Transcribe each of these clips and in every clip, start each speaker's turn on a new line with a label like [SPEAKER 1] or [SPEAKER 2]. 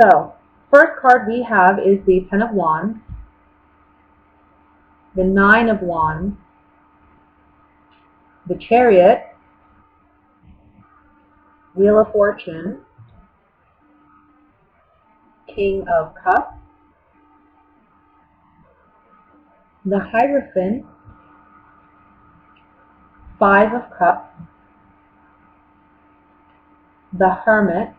[SPEAKER 1] So, first card we have is the Ten of Wands, the Nine of Wands, the Chariot, Wheel of Fortune, King of Cups, the Hierophant, Five of Cups, the Hermit,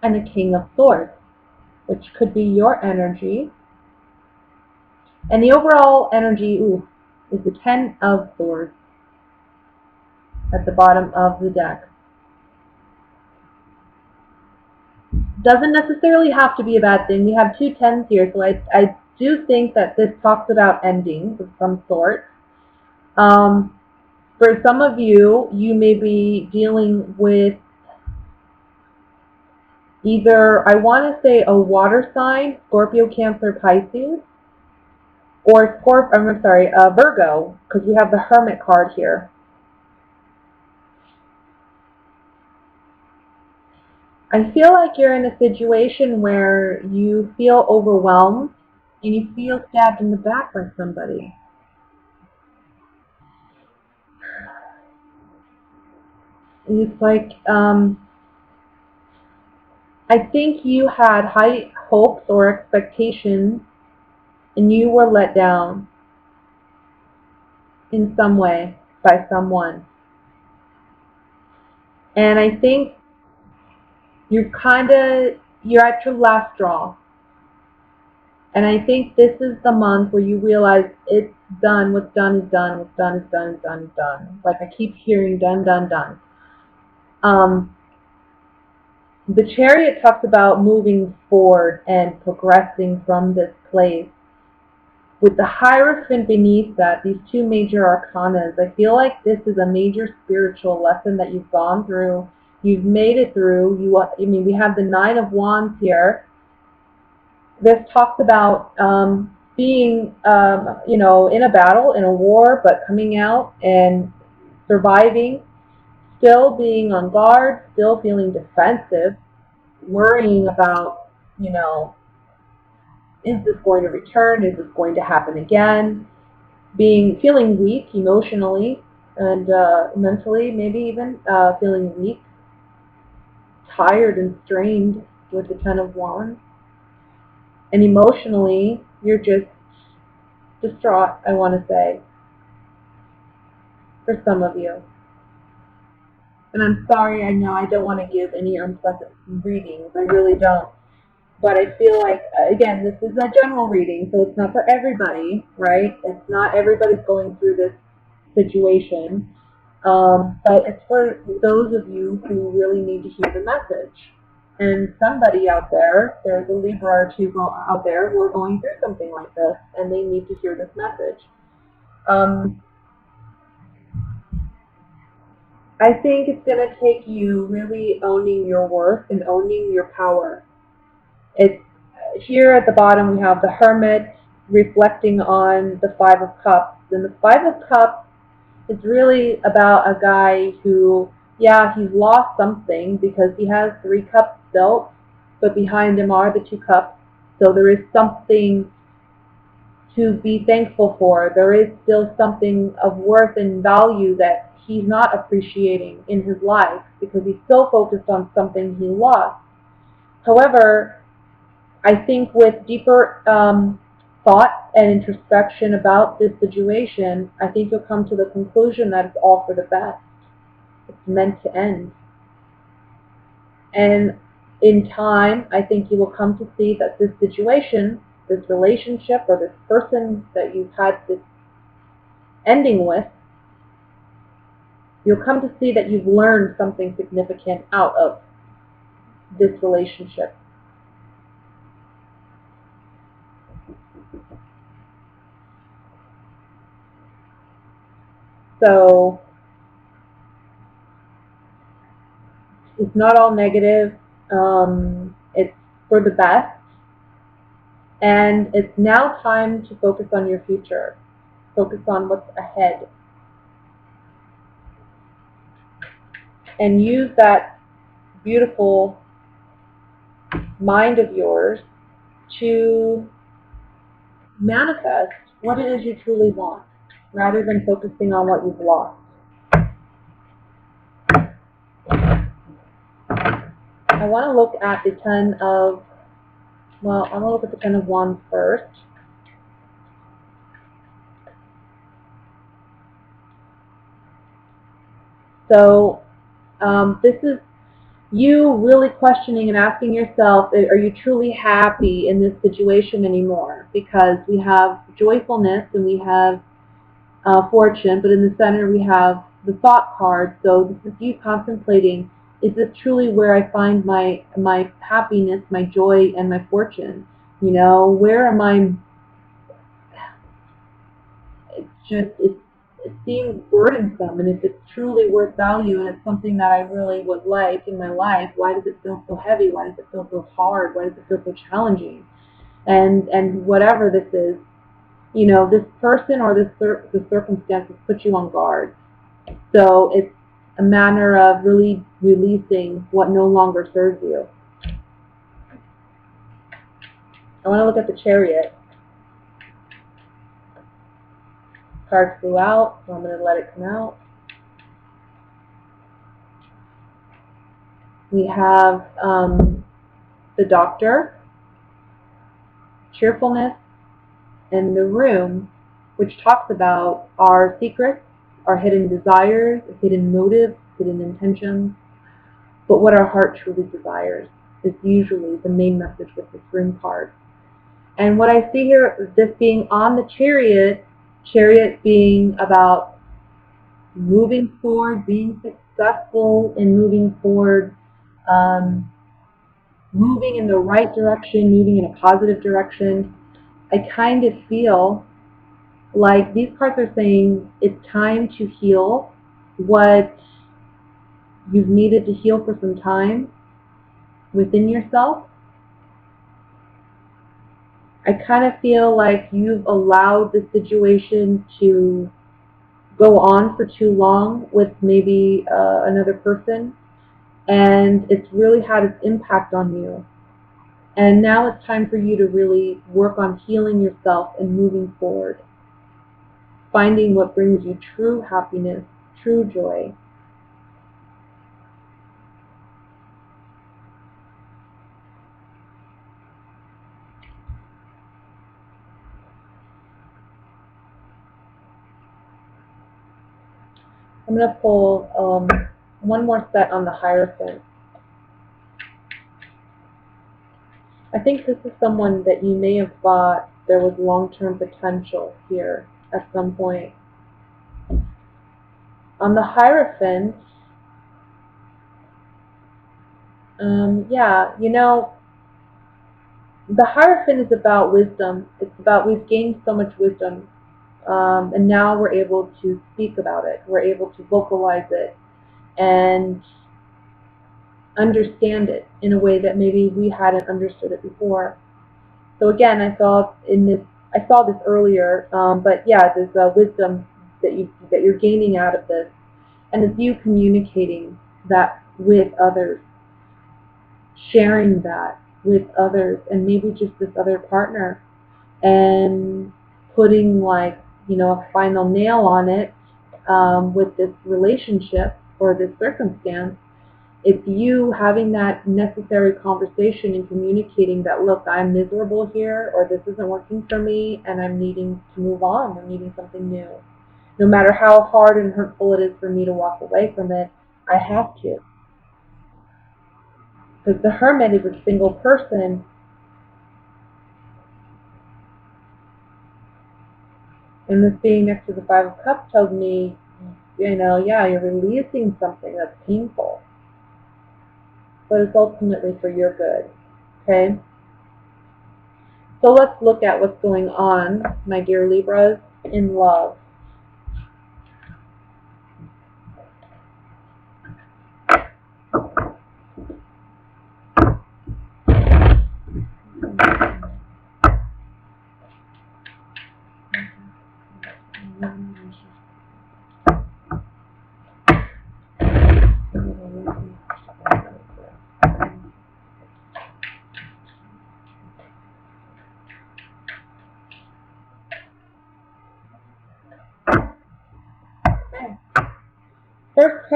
[SPEAKER 1] and the King of Swords, which could be your energy. And the overall energy is the Ten of Swords at the bottom of the deck. Doesn't necessarily have to be a bad thing. We have two tens here, so I do think that this talks about endings of some sort. For some of you, you may be dealing with either, I want to say, a water sign, Scorpio, Cancer, Pisces, or Virgo, because we have the Hermit card here. I feel like you're in a situation where you feel overwhelmed and you feel stabbed in the back by somebody. It's like, I think you had high hopes or expectations and you were let down in some way by someone. And I think you're at your last straw. And I think this is the month where you realize it's done. What's done is done. What's done is done is done is done. Like I keep hearing done, done, done. The Chariot talks about moving forward and progressing from this place. With the Hierophant beneath that, these two major arcanas, I feel like this is a major spiritual lesson that you've gone through. You've made it through. We have the Nine of Wands here. This talks about being, in a battle, in a war, but coming out and surviving, still being on guard, still feeling defensive, worrying about, is this going to return? Is this going to happen again? Feeling weak emotionally and mentally, maybe even feeling weak, tired and strained with the Ten of Wands. And emotionally, you're just distraught, I want to say, for some of you. And I'm sorry, I know I don't want to give any unpleasant readings. I really don't. But I feel like, again, this is a general reading, so it's not for everybody, right? It's not everybody's going through this situation. But it's for those of you who really need to hear the message. And somebody out there, there's a Libra or two out there who are going through something like this, and they need to hear this message. I think it's going to take you really owning your worth and owning your power. It's here at the bottom we have the Hermit reflecting on the Five of Cups. And the Five of Cups is really about a guy who, he's lost something because he has 3 cups still, but behind him are the 2 cups. So there is something to be thankful for. There is still something of worth and value that he's not appreciating in his life because he's so focused on something he lost. However, I think with deeper thought and introspection about this situation, I think you'll come to the conclusion that it's all for the best. It's meant to end. And in time, I think you will come to see that this situation, this relationship, or this person that you've had this ending with, you'll come to see that you've learned something significant out of this relationship. So it's not all negative. It's for the best. And it's now time to focus on your future. Focus on what's ahead. and use that beautiful mind of yours to manifest what it is you truly want, rather than focusing on what you've lost. I want to look at the Ten of, well, I'm going to look at the Ten of Wands first. So this is you really questioning and asking yourself, are you truly happy in this situation anymore? Because we have joyfulness and we have fortune, but in the center we have the thought card. So this is you contemplating, is this truly where I find my happiness, my joy, and my fortune? You know, where am I? It seems burdensome, and if it's truly worth value and it's something that I really would like in my life, why does it feel so heavy? Why does it feel so hard? Why does it feel so challenging? And whatever this is, you know, this person or the circumstances put you on guard. So it's a matter of really releasing what no longer serves you. I want to look at the Chariot. Card flew out, so I'm going to let it come out. We have the Doctor, cheerfulness, and the Room, which talks about our secrets, our hidden desires, hidden motives, hidden intentions. But what our heart truly desires is usually the main message with this Room card. And what I see here, this being on the Chariot being about moving forward, being successful in moving forward, moving in the right direction, moving in a positive direction. I kind of feel like these cards are saying it's time to heal what you've needed to heal for some time within yourself. I kind of feel like you've allowed the situation to go on for too long with maybe another person, and it's really had its impact on you. And now it's time for you to really work on healing yourself and moving forward, finding what brings you true happiness, true joy. I'm going to pull one more set on the Hierophant. I think this is someone that you may have thought there was long-term potential here at some point. On the Hierophant, yeah, you know, the Hierophant is about wisdom. It's about we've gained so much wisdom, and now we're able to speak about it. We're able to vocalize it and understand it in a way that maybe we hadn't understood it before. So again, I saw this earlier, but yeah, there's wisdom that you're gaining out of this, and it's you communicating that with others, sharing that with others, and maybe just this other partner, and putting, like, you know, a final nail on it with this relationship or this circumstance. It's you having that necessary conversation and communicating that, look, I'm miserable here, or this isn't working for me, and I'm needing to move on. I'm needing something new. No matter how hard and hurtful it is for me to walk away from it, I have to. Because the Hermit is a single person. And this being next to the Five of Cups tells me, you know, yeah, you're releasing something that's painful. But it's ultimately for your good. Okay? So let's look at what's going on, my dear Libras, in love.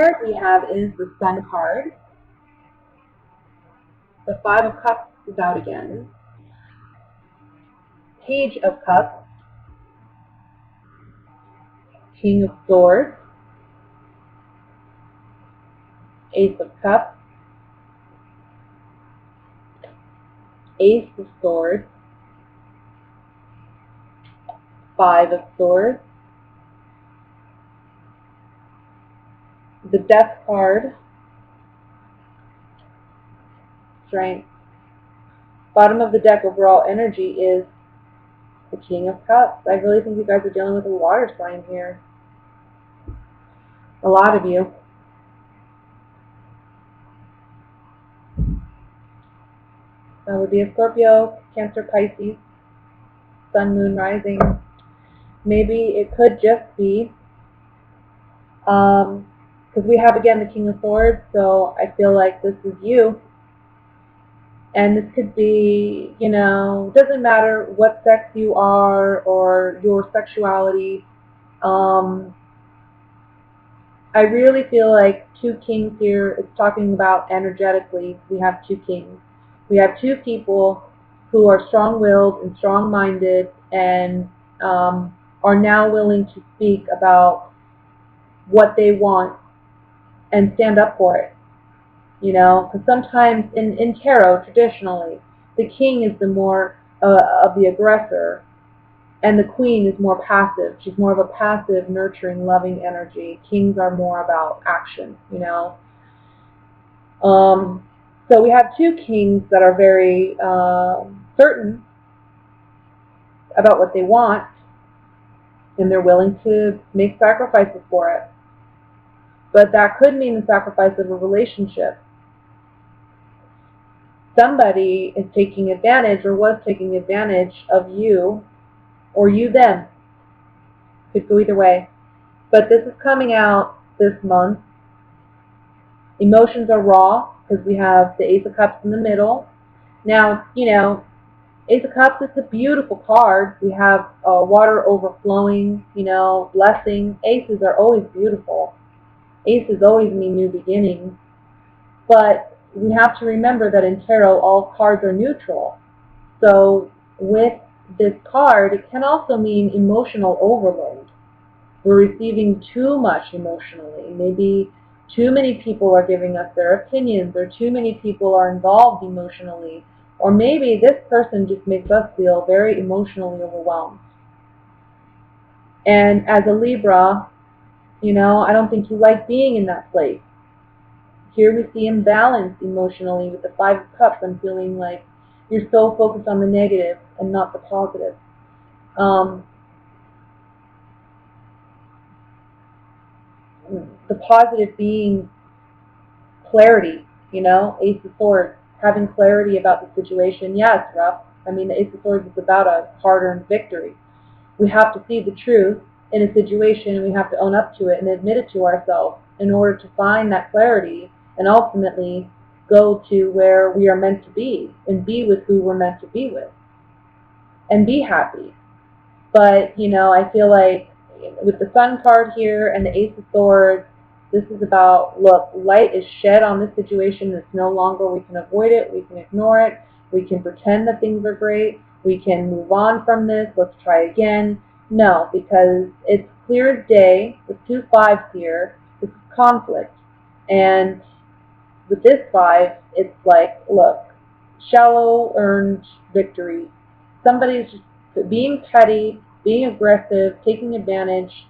[SPEAKER 1] card we have is the Sun card. The Five of Cups is out again. Page of Cups. King of Swords. Ace of Cups. Ace of Swords. Five of Swords. The Death card. Strength. Bottom of the deck overall energy is the King of Cups. I really think you guys are dealing with a water sign here. A lot of you. That would be a Scorpio, Cancer, Pisces, Sun, Moon, Rising. Maybe it could just be, because we have again the King of Swords, so I feel like this is you. And this could be, you know, doesn't matter what sex you are or your sexuality. I really feel like two kings here. It's talking about energetically. We have two kings. We have two people who are strong-willed and strong-minded and are now willing to speak about what they want and stand up for it. You know, because sometimes in tarot, traditionally, the king is the more of the aggressor, and the queen is more passive. She's more of a passive, nurturing, loving energy. Kings are more about action, you know. So we have two kings that are very certain about what they want, and they're willing to make sacrifices for it. But that could mean the sacrifice of a relationship. Somebody is taking advantage or was taking advantage of you, or you them. Could go either way. But this is coming out this month. Emotions are raw because we have the Ace of Cups in the middle. Now, you know, Ace of Cups is a beautiful card. We have water overflowing, you know, blessing. Aces are always beautiful. Aces always mean new beginnings. But we have to remember that in tarot, all cards are neutral. So with this card, it can also mean emotional overload. We're receiving too much emotionally. Maybe too many people are giving us their opinions, or too many people are involved emotionally. Or maybe this person just makes us feel very emotionally overwhelmed. And as a Libra, you know, I don't think you like being in that place. Here we see imbalance emotionally with the Five of Cups. I'm feeling like you're so focused on the negative and not the positive. The positive being clarity, you know, Ace of Swords, having clarity about the situation. Yeah, it's rough. I mean, the Ace of Swords is about a hard-earned victory. We have to see the truth in a situation, and we have to own up to it and admit it to ourselves in order to find that clarity and ultimately go to where we are meant to be and be with who we're meant to be with and be happy. But, you know, I feel like with the Sun card here and the Ace of Swords, this is about, look, light is shed on this situation. It's no longer, we can avoid it, we can ignore it, we can pretend that things are great, we can move on from this, let's try again. No, because it's clear as day, with two fives here, this is conflict. And with this five, it's like, look, shallow earned victory. Somebody's just being petty, being aggressive, taking advantage,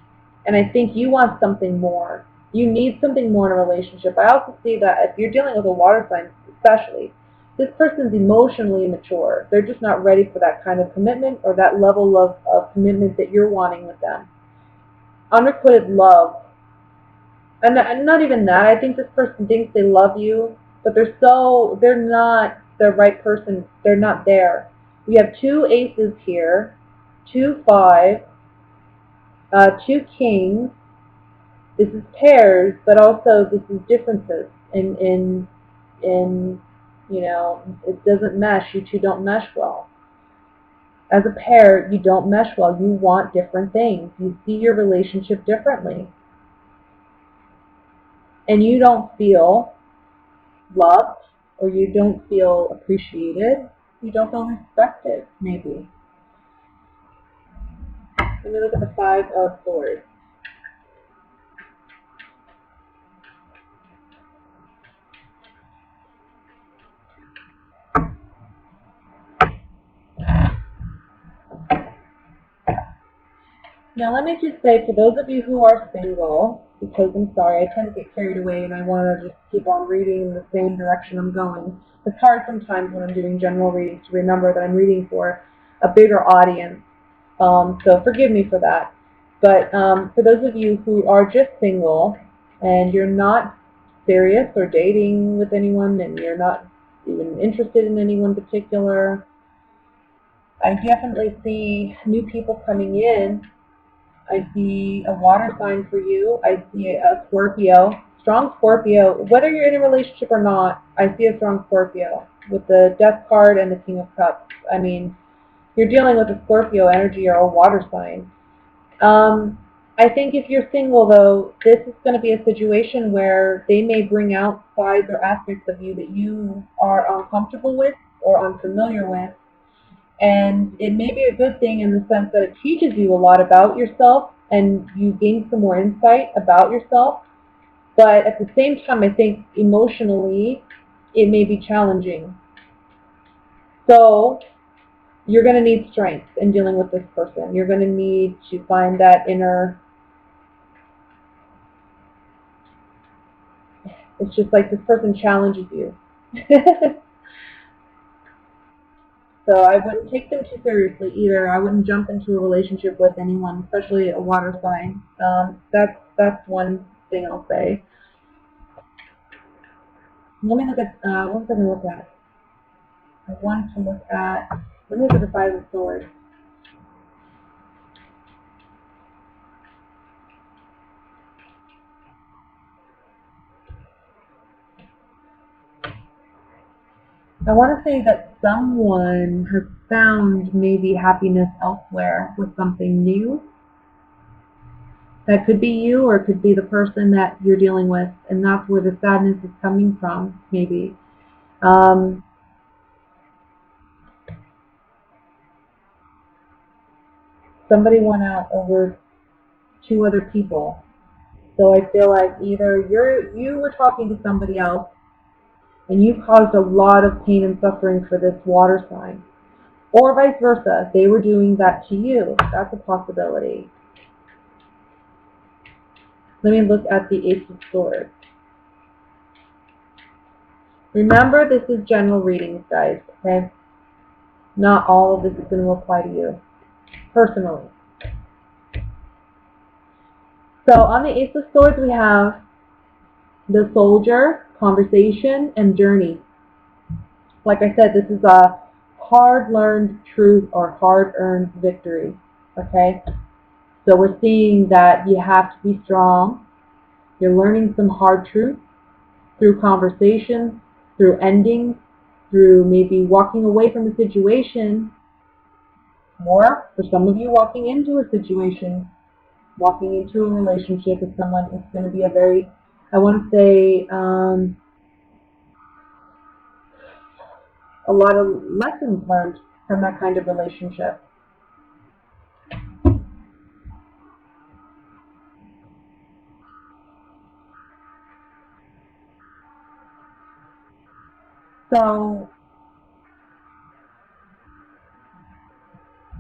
[SPEAKER 1] and I think you want something more. You need something more in a relationship. I also see that if you're dealing with a water sign, especially, this person's emotionally immature. They're just not ready for that kind of commitment or that level of commitment that you're wanting with them. Unrequited love. And not even that. I think this person thinks they love you, but they're not the right person. They're not there. We have two aces here, two fives, two kings. This is pairs, but also this is differences. In you know, it doesn't mesh. You two don't mesh well. As a pair, you don't mesh well. You want different things. You see your relationship differently. and you don't feel loved, or you don't feel appreciated, you don't feel respected, maybe. Let me look at the Five of Swords. Now let me just say, for those of you who are single, because I'm sorry, I tend to get carried away and I want to just keep on reading in the same direction I'm going. It's hard sometimes when I'm doing general readings to remember that I'm reading for a bigger audience. So forgive me for that. But for those of you who are just single and you're not serious or dating with anyone and you're not even interested in anyone particular, I definitely see new people coming in. I see a water sign for you. I see a Scorpio, strong Scorpio. Whether you're in a relationship or not, I see a strong Scorpio with the Death card and the King of Cups. I mean, you're dealing with a Scorpio energy or a water sign. I think if you're single, though, this is going to be a situation where they may bring out sides or aspects of you that you are uncomfortable with or unfamiliar with. And it may be a good thing in the sense that it teaches you a lot about yourself and you gain some more insight about yourself. But at the same time, I think emotionally, it may be challenging. So you're going to need strength in dealing with this person. You're going to need to find that inner. It's just like this person challenges you. So I wouldn't take them too seriously either. I wouldn't jump into a relationship with anyone, especially a water sign. That's one thing I'll say. Let me look at what was I going to look at? I want to look at. Let me look at the Five of Swords. I want to say that someone has found maybe happiness elsewhere with something new. That could be you, or it could be the person that you're dealing with, and that's where the sadness is coming from, maybe. Um, Somebody went out over two other people. So I feel like either you were talking to somebody else and you caused a lot of pain and suffering for this water sign. Or vice versa, they were doing that to you. That's a possibility. Let me look at the Ace of Swords. Remember, this is general readings, guys, okay? Not all of this is going to apply to you personally. So on the Ace of Swords, we have the Soldier, Conversation, and Journey. Like I said, this is a hard-learned truth or hard-earned victory, okay? So we're seeing that you have to be strong. You're learning some hard truths through conversation, through endings, through maybe walking away from a situation, or for some of you, walking into a situation, walking into a relationship with someone. It's going to be a very, I want to say, a lot of lessons learned from that kind of relationship. So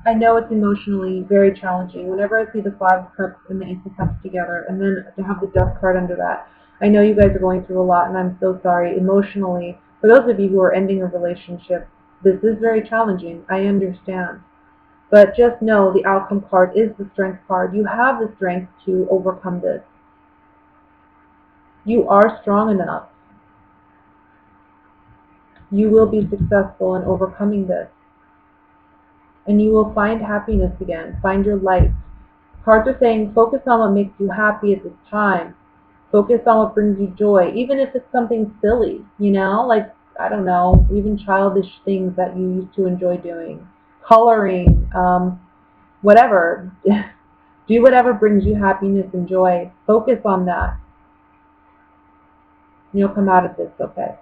[SPEAKER 1] I know it's emotionally very challenging. Whenever I see the Five of Cups and the Ace of Cups together, and then to have the Death card under that, I know you guys are going through a lot, and I'm so sorry. Emotionally, for those of you who are ending a relationship, this is very challenging. I understand. But just know the outcome card is the Strength card. You have the strength to overcome this. You are strong enough. You will be successful in overcoming this. And you will find happiness again. Find your light. Cards are saying focus on what makes you happy at this time. Focus on what brings you joy, even if it's something silly, like, I don't know, even childish things that you used to enjoy doing. Coloring, whatever. Do whatever brings you happiness and joy. Focus on that. You'll come out of this okay.